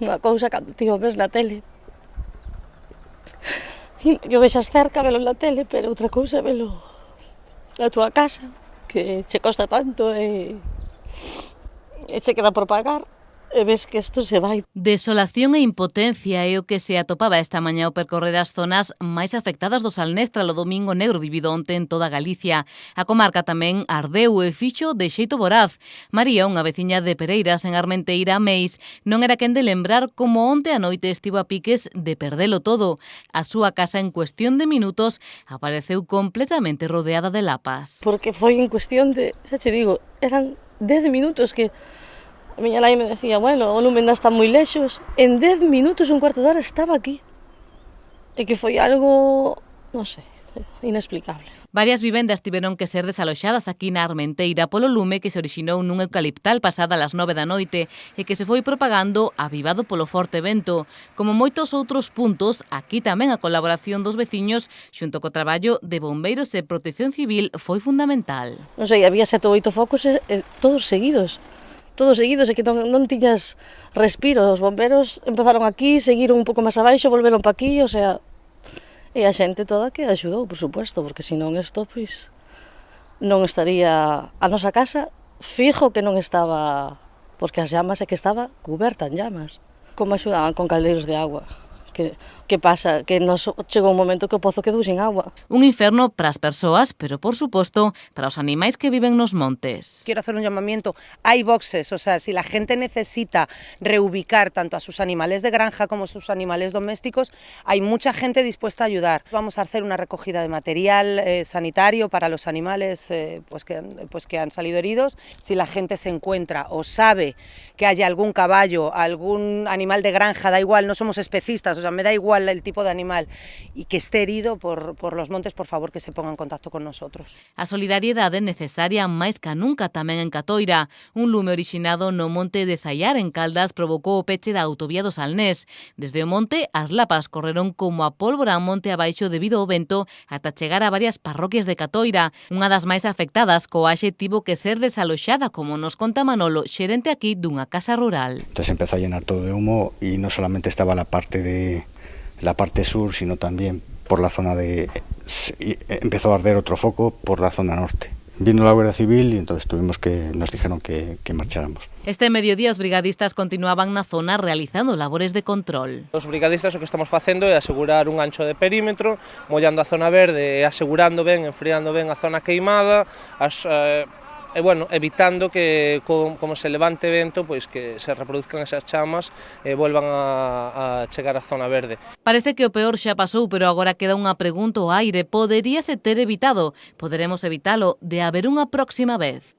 Unha cousa cando ti o ves na tele, que o vexas cerca, velo na tele, pero outra cousa é velo na túa casa, que che costa tanto e che queda por pagar, e ves que isto se vai. Desolación e impotencia é o que se atopaba esta mañá ao percorrer as zonas máis afectadas do Salnés tralo domingo negro vivido onte en toda Galicia. A comarca tamén ardeu e fixo de xeito voraz. María, unha veciña de Pereiras en Armenteira, Meis, non era quen de lembrar como onte a noite estivo a piques de perdelo todo. A súa casa en cuestión de minutos apareceu completamente rodeada de lapas. Porque foi en cuestión de, xa che digo, eran 10 minutos que a miña nai me decía, bueno, o lume ainda está moi lexos. En 10 minutos, un cuarto de hora, estaba aquí. E que foi algo, non sei, inexplicable. Varias vivendas tiveron que ser desaloxadas aquí na Armenteira polo lume que se orixinou nun eucaliptal pasada as 9 da noite e que se foi propagando avivado polo forte vento. Como moitos outros puntos, aquí tamén a colaboración dos veciños xunto co traballo de bombeiros e protección civil foi fundamental. Non sei, había 7 ou 8 focos todos seguidos. Todos seguidos, e que non tiñas respiro. Os bomberos empezaron aquí, seguiron un pouco máis abaixo, volveron pa aquí, o sea, e a xente toda que axudou, por suposto, porque senón isto, pois, non estaría a nosa casa, fijo que non estaba, porque as llamas é que estaba cuberta en llamas. Como axudaban con caldeiros de agua. Que pasa? Que nos chegou un momento que o pozo quedou sin agua. Un inferno para as persoas, pero por suposto para os animais que viven nos montes. Quiero hacer un llamamiento. Hay boxes, o sea, si la gente necesita reubicar tanto a sus animales de granja como a sus animales domésticos, hay mucha gente dispuesta a ayudar. Vamos a hacer una recogida de material sanitario para los animales que han salido heridos. Si la gente se encuentra o sabe que haya algún caballo, algún animal de granja, da igual, no somos especistas, o sea, me da igual el tipo de animal y que esté herido por los montes, por favor, que se ponga en contacto con nosotros. A solidariedade necesaria máis ca nunca tamén en Catoira. Un lume orixinado no monte de Saiar en Caldas provocou o peche da autovía do Salnés. Desde o monte, as lapas correron como a pólvora a monte abaixo debido ao vento ata chegar a varias parroquias de Catoira. Unha das máis afectadas, Coaxe, tivo que ser desaloxada, como nos conta Manolo, xerente aquí dunha casa rural. Entonces empezó a llenar todo de humo y no solamente estaba la parte sur, sino también por la zona empezó a arder otro foco por la zona norte. Vino la Guardia Civil y entonces nos dijeron que marcháramos. Este mediodía os brigadistas continuaban na zona realizando labores de control. Os brigadistas o que estamos facendo é asegurar un ancho de perímetro, mollando a zona verde e asegurando ben, enfriando ben a zona queimada, evitando que, como se levante vento, pois que se reproduzcan esas chamas e volvan a chegar á zona verde. Parece que o peor xa pasou, pero agora queda unha pregunta ao aire. Poderíase ter evitado? Poderemos evitalo de haber unha próxima vez?